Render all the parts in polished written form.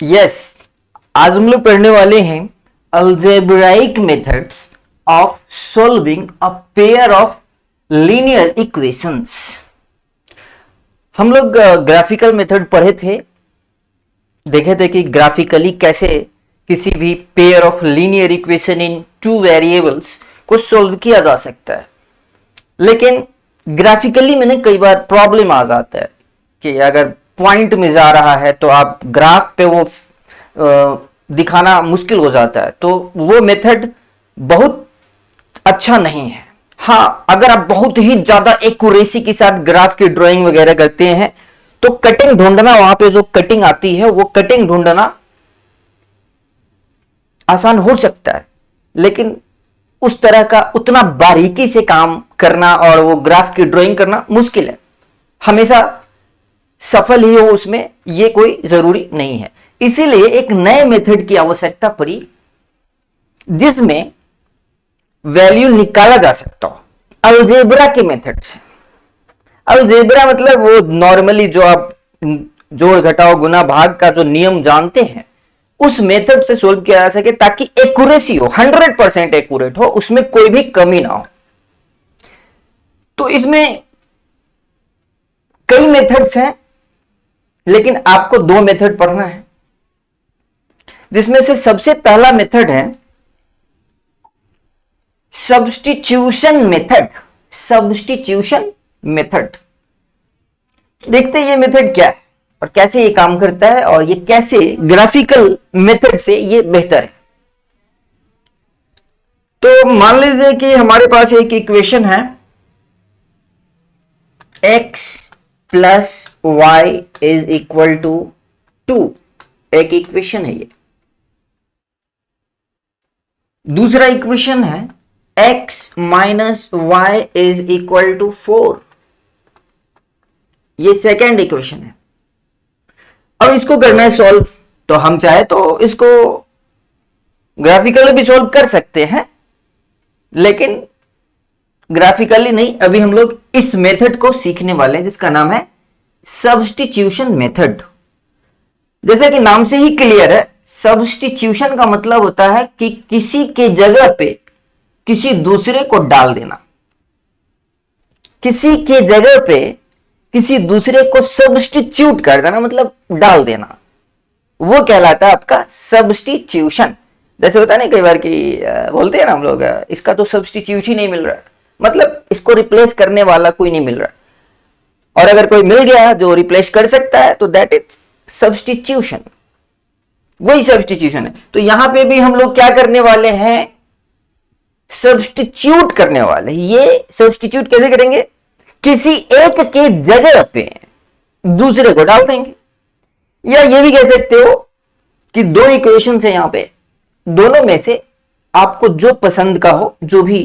Yes, आज हम लोग पढ़ने वाले हैं algebraic methods of solving a pair of linear equations. हम लोग ग्राफिकल मेथड पढ़े थे, देखे थे कि ग्राफिकली कैसे किसी भी pair of linear equation in two variables को सॉल्व किया जा सकता है। लेकिन ग्राफिकली मैंने कई बार प्रॉब्लम आ जाता है कि अगर पॉइंट में जा रहा है तो आप ग्राफ पे वो दिखाना मुश्किल हो जाता है, तो वो मेथड बहुत अच्छा नहीं है। हाँ, अगर आप बहुत ही ज्यादा एक्यूरेसी के साथ ग्राफ की ड्राइंग वगैरह करते हैं तो कटिंग ढूंढना, वहां पे जो कटिंग आती है वो कटिंग ढूंढना आसान हो सकता है, लेकिन उस तरह का उतना बारीकी से काम करना और वो ग्राफ की ड्राइंग करना मुश्किल है। हमेशा सफल ही हो उसमें ये कोई जरूरी नहीं है। इसीलिए एक नए मेथड की आवश्यकता पड़ी जिसमें वैल्यू निकाला जा सकता हो, अलजेब्रा के मेथड से। अलजेब्रा मतलब वो नॉर्मली जो आप जोड़ घटाओ गुना भाग का जो नियम जानते हैं उस मेथड से सोल्व किया जा सके, ताकि एक्यूरेसी हो, 100% एक्यूरेट हो, उसमें कोई भी कमी ना हो। तो इसमें कई मेथड्स हैं, लेकिन आपको दो मेथड पढ़ना है, जिसमें से सबसे पहला मेथड है सब्स्टिट्यूशन मेथड। सब्स्टिट्यूशन मेथड, देखते हैं ये मेथड क्या है और कैसे ये काम करता है और ये कैसे ग्राफिकल मेथड से ये बेहतर है। तो मान लीजिए कि हमारे पास एक इक्वेशन है x plus y is equal to 2, एक इक्वेशन है ये। दूसरा इक्वेशन है x minus y is equal to 4, ये सेकेंड इक्वेशन है। अब इसको करना है सॉल्व, तो हम चाहे तो इसको ग्राफिकली भी सॉल्व कर सकते हैं, लेकिन ग्राफिकली नहीं। अभी हम लोग इस मेथड को सीखने वाले हैं जिसका नाम है सब्स्टिट्यूशन मेथड। जैसे कि नाम से ही क्लियर है, सब्स्टिट्यूशन का मतलब होता है कि किसी के जगह पे किसी दूसरे को डाल देना। किसी के जगह पे किसी दूसरे को सब्स्टिट्यूट कर देना, मतलब डाल देना, वो कहलाता है आपका सब्स्टिट्यूशन। जैसे होता है ना कई बार कि बोलते हैं ना हम लोग, इसका तो सब्स्टिट्यूट ही नहीं मिल रहा, मतलब इसको रिप्लेस करने वाला कोई नहीं मिल रहा। और अगर कोई मिल गया जो रिप्लेस कर सकता है तो दैट इज सब्स्टिट्यूशन, वही सब्स्टिट्यूशन है। तो यहां पे भी हम लोग क्या करने वाले हैं, सब्स्टिट्यूट करने वाले। ये सब्स्टिट्यूट कैसे करेंगे, किसी एक के जगह पे दूसरे को डाल देंगे। या ये भी कह सकते हो कि दो इक्वेशन है यहां पे, दोनों में से आपको जो पसंद का हो, जो भी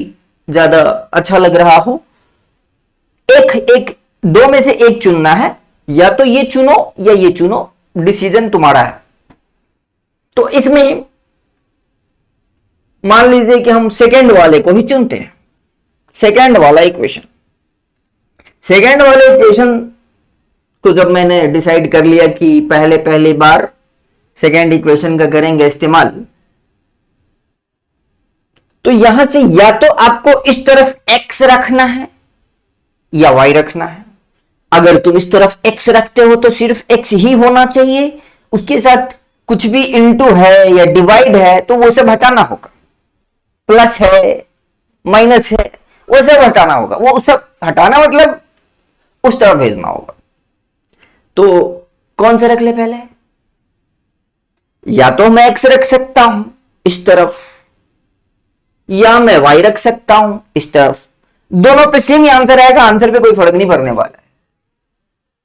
ज्यादा अच्छा लग रहा हो, एक दो में से एक चुनना है, या तो ये चुनो या ये चुनो, डिसीजन तुम्हारा है। तो इसमें मान लीजिए कि हम सेकेंड वाले को ही चुनते हैं, सेकेंड वाला इक्वेशन। सेकेंड वाले इक्वेशन को जब मैंने डिसाइड कर लिया कि पहले बार सेकेंड इक्वेशन का करेंगे इस्तेमाल, तो यहां से या तो आपको इस तरफ x रखना है या y रखना है। अगर तुम इस तरफ x रखते हो तो सिर्फ x ही होना चाहिए, उसके साथ कुछ भी इनटू है या डिवाइड है तो वो सब हटाना होगा। प्लस है, माइनस है, वो सब हटाना होगा। वो सब हटाना मतलब उस तरफ भेजना होगा। तो कौन सा रख ले पहले, या तो मैं x रख सकता हूं इस तरफ, या मैं y रख सकता हूं इस तरफ। दोनों पे सेम ही आंसर आएगा, आंसर पे कोई फर्क नहीं पड़ने वाला है।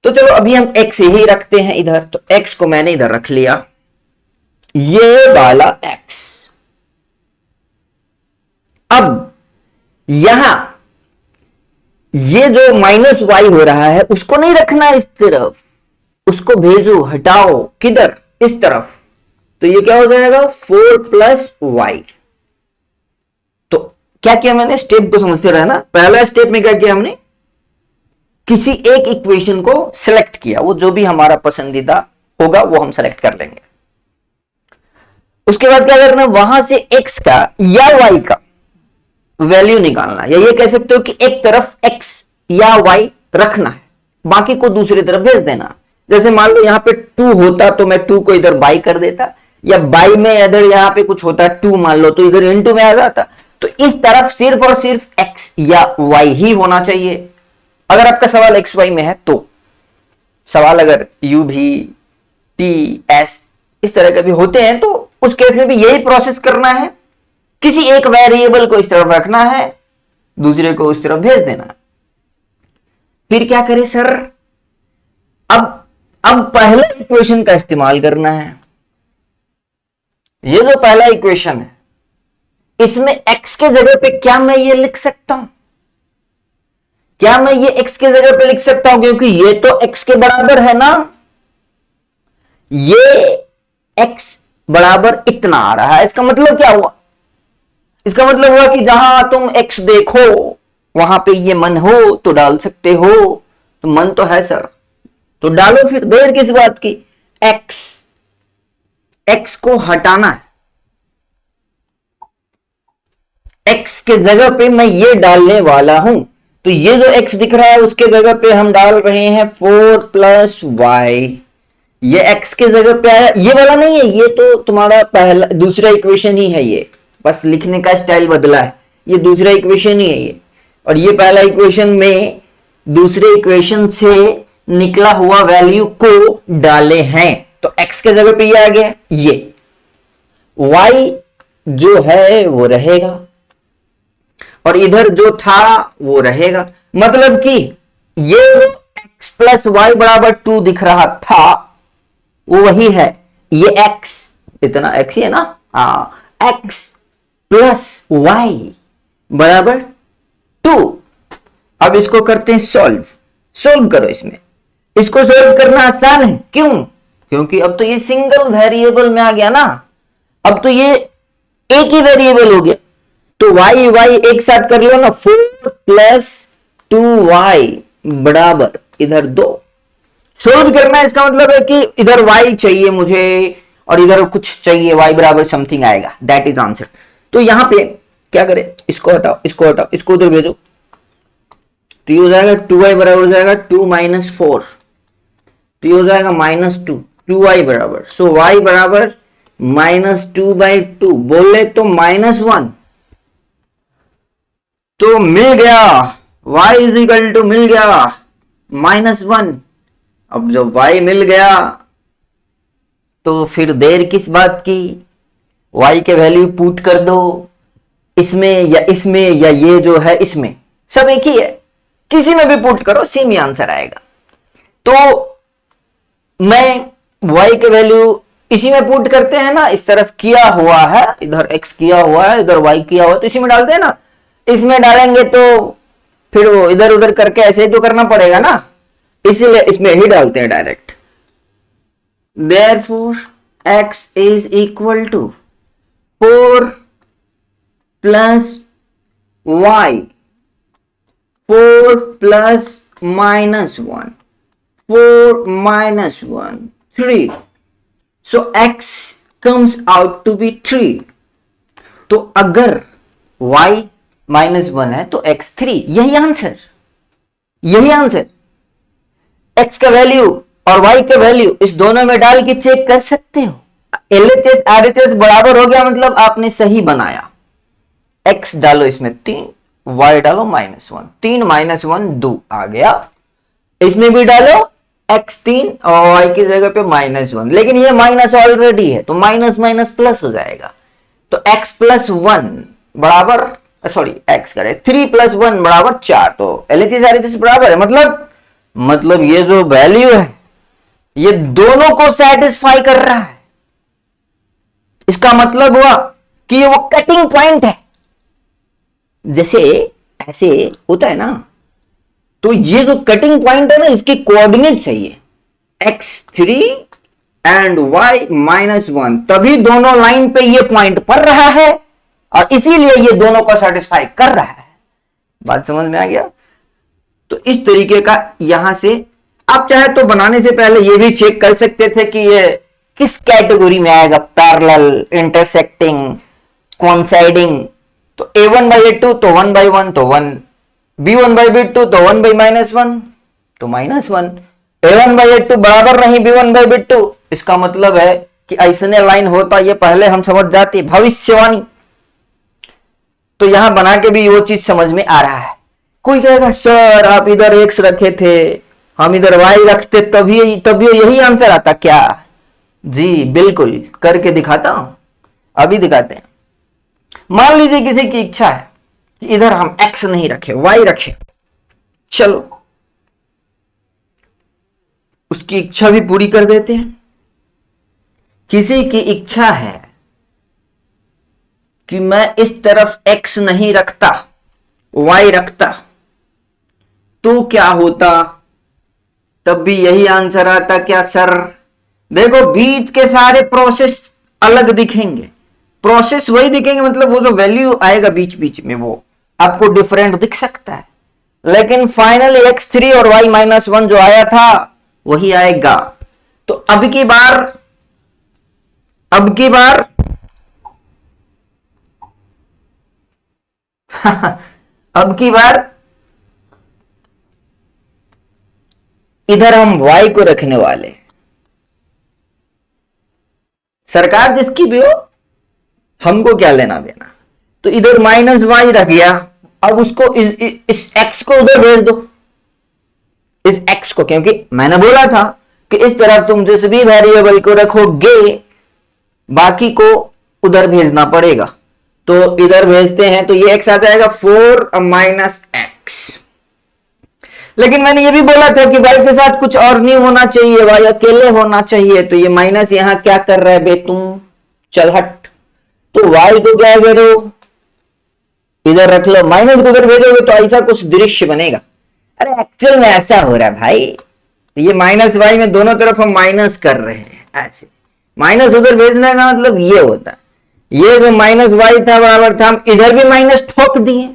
तो चलो अभी हम x ही रखते हैं इधर, तो x को मैंने इधर रख लिया, ये वाला x। अब यहां ये जो माइनस वाई हो रहा है उसको नहीं रखना इस तरफ, उसको भेजो, हटाओ, किधर, इस तरफ। तो ये क्या हो जाएगा, 4 प्लस वाई। तो क्या किया मैंने, स्टेप को समझते रहे ना। पहला स्टेप में क्या किया हमने, किसी एक इक्वेशन को सिलेक्ट किया, वो जो भी हमारा पसंदीदा होगा वो हम सेलेक्ट कर लेंगे। उसके बाद क्या करना, वहां से x का या y का वैल्यू निकालना, या ये कह सकते हो कि एक तरफ x या y रखना है, बाकी को दूसरी तरफ भेज देना। जैसे मान लो यहां पे 2 होता तो मैं 2 को इधर बाई कर देता, या बाई में इधर यहां पे कुछ होता 2 मान लो तो इधर इनटू में आ जाता। तो इस तरफ सिर्फ और सिर्फ x या y ही होना चाहिए। अगर आपका सवाल x y में है तो, सवाल अगर u भी t s इस तरह के भी होते हैं तो उस केस में भी यही प्रोसेस करना है, किसी एक वेरिएबल को इस तरफ रखना है, दूसरे को उस तरफ भेज देना। फिर क्या करें सर, अब पहला इक्वेशन का इस्तेमाल करना है। ये जो पहला इक्वेशन है इसमें x के जगह पे क्या मैं ये लिख सकता हूं, क्या मैं ये x के जगह पे लिख सकता हूं, क्योंकि ये तो x के बराबर है ना, ये x बराबर इतना आ रहा है। इसका मतलब क्या हुआ, इसका मतलब हुआ कि जहां तुम x देखो वहां पे ये मन हो तो डाल सकते हो, तो मन तो है सर, तो डालो फिर, देर किस बात की। x को हटाना है, x के जगह पे मैं ये डालने वाला हूं, तो ये जो x दिख रहा है उसके जगह पे हम डाल रहे हैं 4 प्लस वाई। ये x के जगह पे आया, ये वाला नहीं है, ये तो तुम्हारा पहला दूसरा इक्वेशन ही है, ये बस लिखने का स्टाइल बदला है, ये दूसरा इक्वेशन ही है ये। और ये पहला इक्वेशन में दूसरे इक्वेशन से निकला हुआ वैल्यू को डाले हैं, तो x के जगह पे ये आ गया, ये y जो है वो रहेगा और इधर जो था वो रहेगा। मतलब कि ये x प्लस वाई बराबर 2 दिख रहा था वो वही है, ये x इतना x ही है ना, हाँ, x प्लस वाई बराबर 2। अब इसको करते हैं सोल्व करो। इसको सोल्व करना आसान है, क्यों, क्योंकि अब तो ये सिंगल वेरिएबल में आ गया ना, अब तो ये एक ही वेरिएबल हो गया, तो y y एक साथ कर लो ना, 4 प्लस 2y बराबर इधर 2। सोल्व करना है इसका मतलब है कि इधर y चाहिए मुझे और इधर कुछ चाहिए, y बराबर समथिंग आएगा, दैट इज आंसर। तो यहां पे क्या करें, इसको हटाओ, इसको उधर भेजो, तो ये हो जाएगा 2y बराबर हो जाएगा 2 माइनस 4, तो ये हो जाएगा -2, 2y बराबर, सो y बराबर -2/2, बोल ले तो -1, तो मिल गया y इज इक्वल टू मिल गया -1। अब जब y मिल गया तो फिर देर किस बात की, y के वैल्यू पुट कर दो, इसमें या ये जो है इसमें, सब एक ही है, किसी में भी पुट करो सेम ही आंसर आएगा। तो मैं y के वैल्यू इसी में पुट करते हैं ना, इस तरफ किया हुआ है, इधर x किया हुआ है, इधर y किया हुआ है, तो इसी में डालते हैं ना। इसमें डालेंगे तो फिर वो इधर उधर करके ऐसे ही तो करना पड़ेगा ना, इसीलिए इसमें ही डालते हैं direct. Therefore x is equal to 4 plus y, 4 plus -1, 4 minus 1, 3. So x comes out to be 3. तो अगर y -1 है तो x 3, यही आंसर, x का वैल्यू और y का वैल्यू इस दोनों में डाल के चेक कर सकते हो। LHS RHS बराबर हो गया, मतलब आपने सही बनाया। x डालो इसमें 3, y डालो -1, 3 - 1 2 आ गया, इसमें भी डालो x 3 और y की जगह पे -1, लेकिन ये माइनस ऑलरेडी है तो माइनस माइनस प्लस हो जाएगा, तो x प्लस 1 बराबर, सॉरी x करे 3 + 1 बराबर 4, तो LHS RHS बराबर है। मतलब ये जो वैल्यू है ये दोनों को सेटिस्फाई कर रहा है। इसका मतलब हुआ कि ये वो कटिंग पॉइंट है, जैसे ऐसे होता है ना, तो ये जो कटिंग पॉइंट है ना, इसकी कोऑर्डिनेट चाहिए x3 एंड y -1, तभी दोनों लाइन पे ये पॉइंट पड़ रहा है और इसीलिए ये दोनों को सेटिस्फाई कर रहा है। बात समझ में आ गया? तो इस तरीके का यहां से आप चाहे तो बनाने से पहले ये भी चेक कर सकते थे कि ये किस कैटेगरी में आएगा? Parallel, intersecting, coinciding. तो a1/a2 तो 1/1 तो 1, b1/b2 तो 1/-1 तो -1, a1/a2 बराबर नहीं b1/b2। इसका मतलब है कि ऐसने लाइन होता, ये पहले हम समझ जाते, भविष्यवाणी। तो यहां बना के भी वो चीज समझ में आ रहा है। कोई कहेगा सर आप इधर x रखे थे, हम इधर y रखते तभी यही आंसर आता क्या? जी बिल्कुल, करके दिखाता हूं, अभी दिखाते हैं। मान लीजिए किसी की इच्छा है कि इधर हम x नहीं रखे, y रखे, चलो उसकी इच्छा भी पूरी कर देते हैं। किसी की इच्छा है कि मैं इस तरफ x नहीं रखता, y रखता, तो क्या होता? तब भी यही आंसर आता क्या सर? देखो बीच के सारे प्रोसेस अलग दिखेंगे, प्रोसेस वही दिखेंगे, मतलब वो जो वैल्यू आएगा बीच बीच में वो आपको डिफरेंट दिख सकता है, लेकिन फाइनली x3 और y-1 जो आया था वही आएगा। तो अब की बार अब की बार इधर हम y को रखने वाले, सरकार जिसकी भी हो, हमको क्या लेना देना। तो इधर -y रख गया, अब उसको इस x को उधर भेज दो, इस x को, क्योंकि मैंने बोला था कि इस तरफ तुम जिस भी वेरिएबल को रखोगे बाकी को उधर भेजना पड़ेगा। तो इधर भेजते हैं तो ये x आ जाएगा 4 -x। लेकिन मैंने ये भी बोला था कि y के साथ कुछ और नहीं होना चाहिए, y अकेले होना चाहिए। तो ये माइनस यहां क्या कर रहा है बे तुम, चल हट। तो y को क्या करो, इधर रख लो, माइनस को उधर भेजोगे तो ऐसा कुछ दृश्य बनेगा। अरे एक्चुअल में ऐसा हो रहा है भाई, ये -y में दोनों तरफ हम माइनस कर रहे हैं, ऐसे माइनस उधर भेजने का मतलब ये होता है। ये जो -y था बराबर था, हम इधर भी माइनस ठोक दिए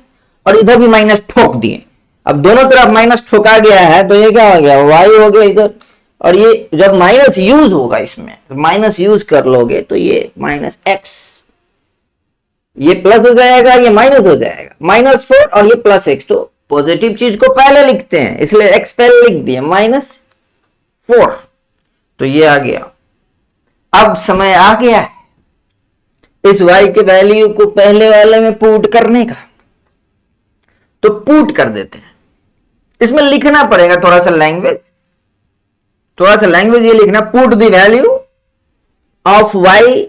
और इधर भी माइनस ठोक दिए। अब दोनों तरफ माइनस ठोका गया है तो ये क्या हो गया, y हो गया इधर। और ये जब माइनस यूज होगा, इसमें माइनस यूज कर लोगे तो ये -x, ये प्लस हो जाएगा, ये माइनस हो जाएगा, -4 और ये +x। तो पॉजिटिव चीज को पहले लिखते हैं, इसलिए x पहले लिख दिए, -4। तो ये आ गया। अब समय आ गया है इस y के वैल्यू को पहले वाले में पुट करने का। तो पुट कर देते हैं, इसमें लिखना पड़ेगा थोड़ा सा लैंग्वेज ये लिखना, put the value of y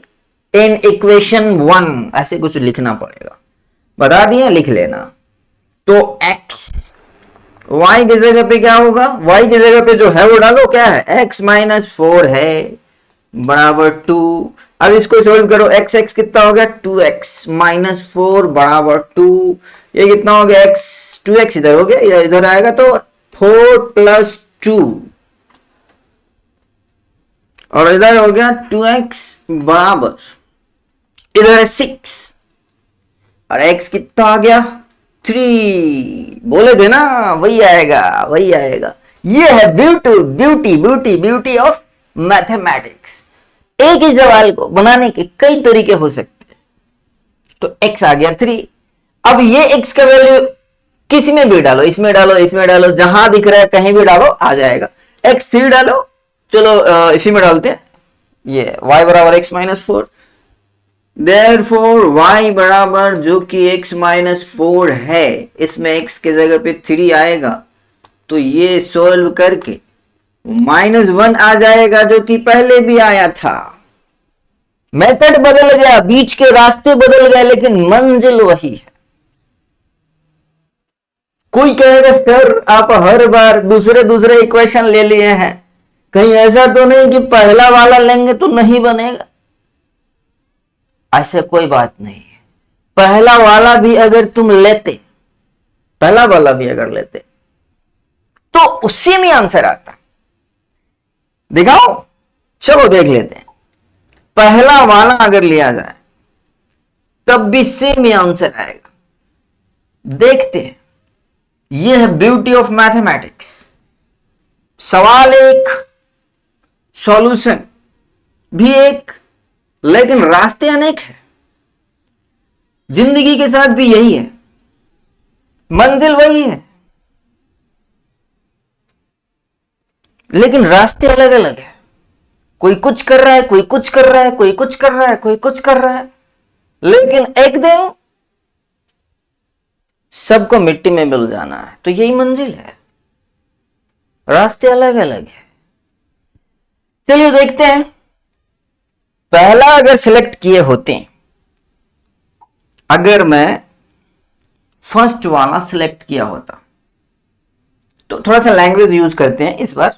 in equation 1, ऐसे कुछ लिखना पड़ेगा, बता दिए, लिख लेना। तो x y की जगह पे क्या होगा, y की जगह पे जो है वो डालो, क्या है, x -4 है बराबर 2। अब इसको सोल्व करो, x कितना हो गया, 2x -4 बराबर 2। ये कितना हो गया, x 2x इधर हो गया, इधर आएगा तो 4 + 2 और इधर हो गया 2x बराबर, इधर है 6 और x कितना आ गया, 3। बोले थे ना वही आएगा। ये है ब्यूटी ऑफ मैथमेटिक्स। एक ही सवाल को बनाने के कई तरीके हो सकते हैं। तो x आ गया 3। अब ये x का वैल्यू किसी में भी डालो, इसमें डालो, जहां दिख रहा है कहीं भी डालो, आ जाएगा। x 3 डालो, चलो इसी में डालते हैं, ये y बराबर x -4। Therefore y बराबर जो कि x -4 है, इसमें x के जगह पे 3 आएगा, तो ये सोल्व करके -1 आ जाएगा जो कि पहले भी आया था। मेथड बदल गया, बीच के रास्ते बदल गए, लेकिन मंजिल वही है। कोई कहेगा सर आप हर बार दूसरे इक्वेशन ले लिए हैं, कहीं ऐसा तो नहीं कि पहला वाला लेंगे तो नहीं बनेगा। ऐसा कोई बात नहीं है, पहला वाला भी अगर तुम लेते, तो उसी में आंसर आता। दिखाओ, चलो देख लेते हैं। पहला वाला अगर लिया जाए तब भी सेम ही आंसर आएगा। देखते हैं, यह है ब्यूटी ऑफ मैथमेटिक्स। सवाल 1, सॉल्यूशन। भी एक, लेकिन रास्ते अनेक है। जिंदगी के साथ भी यही है, मंजिल वही है, लेकिन रास्ते अलग अलग है। कोई कुछ कर रहा है, कोई कुछ कर रहा है, कोई कुछ कर रहा है, कोई कुछ कर रहा है, लेकिन एक दिन सबको मिट्टी में मिल जाना है। तो यही मंजिल है, रास्ते अलग अलग है। चलिए देखते हैं, पहला अगर सिलेक्ट किए होते, अगर मैं फर्स्ट वाला सिलेक्ट किया होता, तो थोड़ा सा लैंग्वेज यूज करते हैं इस बार,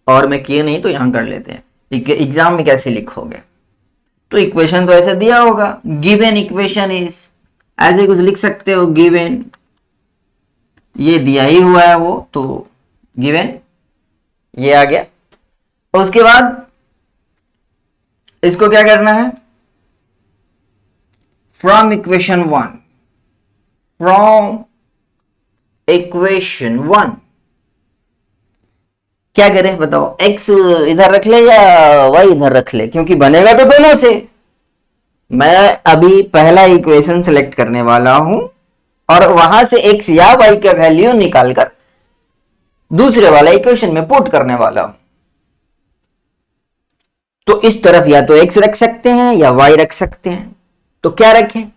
और मैं किए नहीं तो यहां कर लेते हैं। एग्जाम में कैसे लिखोगे, तो इक्वेशन तो ऐसे दिया होगा, गिवन इक्वेशन इज, ऐसे कुछ लिख सकते हो, गिवन, ये दिया ही हुआ है वो, तो गिवन ये आ गया। उसके बाद इसको क्या करना है, from equation one, from equation one क्या करें बताओ, x इधर रख ले या y इधर रख ले, क्योंकि बनेगा तो दोनों से। मैं अभी पहला इक्वेशन सेलेक्ट करने वाला हूं और वहां से x या y का वैल्यू निकालकर दूसरे वाला इक्वेशन में पुट करने वाला हूं। तो इस तरफ या तो x रख सकते हैं या y रख सकते हैं, तो क्या रखें,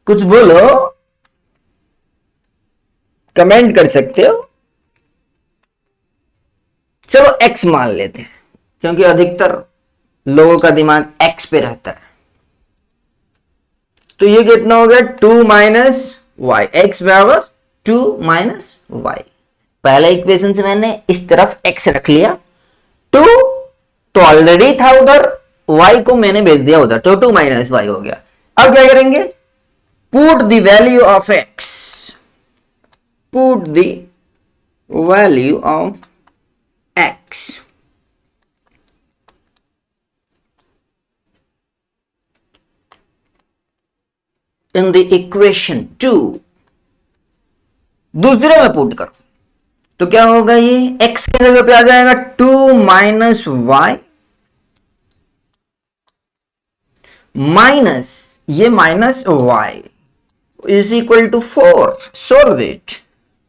कुछ बोलो, कमेंट कर सकते हो। चलो x मान लेते हैं, क्योंकि अधिकतर लोगों का दिमाग x पे रहता है। तो ये कितना हो गया, 2 माइनस वाई, एक्स बराबर 2 माइनस वाई। पहला इक्वेशन से मैंने इस तरफ x रख लिया, 2 तो ऑलरेडी था उधर, y को मैंने भेज दिया उधर, तो 2 माइनस वाई हो गया। अब क्या करेंगे, put the value of x, put the value of x in the equation 2, दूसरे में पुट करो, तो क्या होगा, ये x की जगह पे आ जाएगा 2 माइनस वाई, माइनस ये minus y is equal to 4, solve it.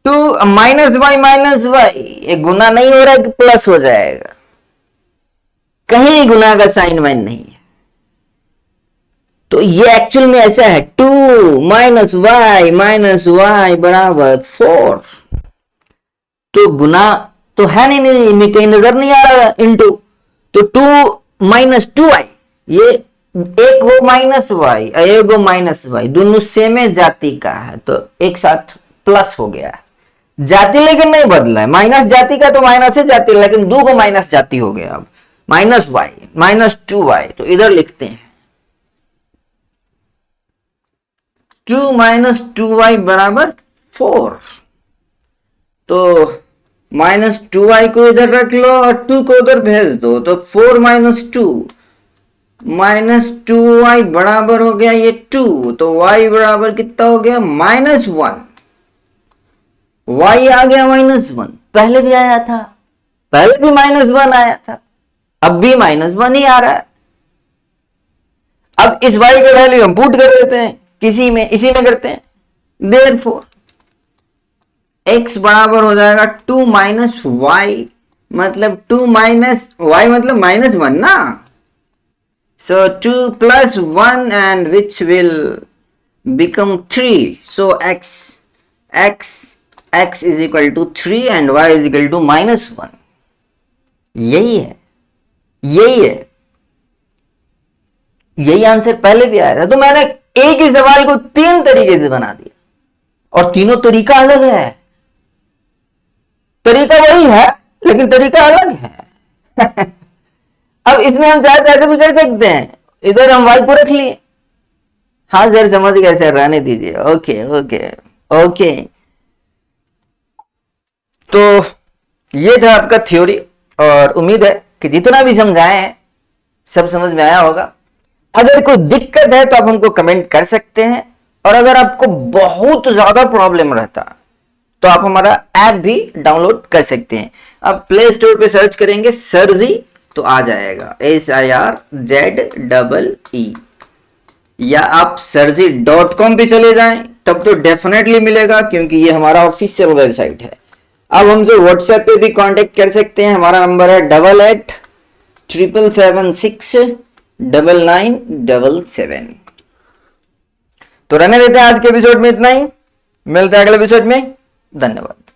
2 minus y, ये गुना नहीं हो रहा है कि प्लस हो जाएगा, कहीं गुना का साइन वाइन नहीं है, तो ये एक्चुअल में ऐसा है, 2 माइनस वाई बराबर 4। तो गुना तो है नहीं, कहीं नजर नहीं आ रहा इनटू, तो 2 माइनस 2i, ये एक वो माइनस वाई, एक वो माइनस वाई, दोनों सेम जाति का है, तो एक साथ प्लस हो गया है। जाति लेकिन नहीं बदला है, माइनस जाति का तो माइनस है जाति, लेकिन दो को माइनस जाति हो गया। अब माइनस वाई माइनस 2y, तो इधर लिखते हैं 2 माइनस 2y बराबर 4। तो माइनस 2y को इधर रख लो और 2 को उधर भेज दो, तो 4 माइनस 2 माइनस 2y बराबर हो गया ये 2, तो y बराबर कितना हो गया, -1। y आ गया -1, पहले भी आया था, पहले भी -1 आया था, अब भी -1 ही आ रहा है। अब इस y का वैल्यू हम पुट कर देते हैं इसी में करते हैं, देयरफॉर x बराबर हो जाएगा 2 माइनस वाई, मतलब 2 माइनस वाई मतलब -1 ना, so 2 plus 1 and which will become 3, so x is equal to 3 and y is equal to -1। यही आंसर पहले भी आया था। तो मैंने एक ही सवाल को 3 तरीके से बना दिया, और तीनों तरीका अलग है, तरीका वही है लेकिन तरीका अलग है। अब इसमें हम चाहे ऐसे भी कर सकते हैं, इधर हम y को रख लिए, हाँ सर समझ गए सर, रहने दीजिए, ओके। तो ये था आपका थ्योरी, और उम्मीद है कि जितना भी समझाए हैं सब समझ में आया होगा। अगर कोई दिक्कत है तो आप हमको कमेंट कर सकते हैं, और अगर आपको बहुत ज्यादा प्रॉब्लम रहता तो आप हमारा ऐप भी डाउनलोड कर सकते हैं। अब प्ले स्टोर पे सर्च करेंगे सरजी तो आ जाएगा SIRZEE, या आप सरजी.com पे चले जाएं तब तो डेफिनेटली मिलेगा, क्योंकि ये हमारा ऑफिशियल वेबसाइट है। अब हमसे व्हाट्सएप पे भी कांटेक्ट कर सकते हैं, हमारा नंबर है 8877769977। तो रहने देते हैं आज के एपिसोड में इतना ही, मिलते हैं अगले एपिसोड में। धन्यवाद।